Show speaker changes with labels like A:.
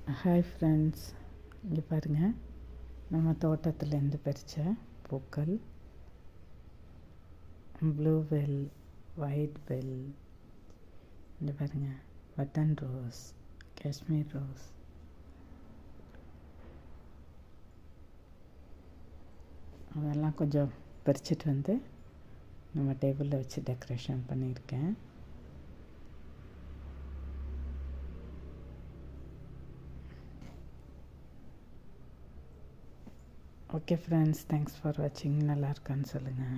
A: Hi friends, இங்கே பாருங்கள், நம்ம தோட்டத்துலேருந்து பறித்த பூக்கள். ப்ளூ பெல், ஒயிட் பெல், இங்கே பாருங்கள், பட்டன் ரோஸ், காஷ்மீர் ரோஸ். அதெல்லாம் கொஞ்சம் பறிச்சிட்டு வந்து நம்ம டேபிளில் வச்சு டெக்கரேஷன் பண்ணியிருக்கேன். ஓகே ஃப்ரெண்ட்ஸ், தேங்க்ஸ் ஃபார் வாட்சிங். நல்லா இருக்கான்னு சொல்லுங்கள்.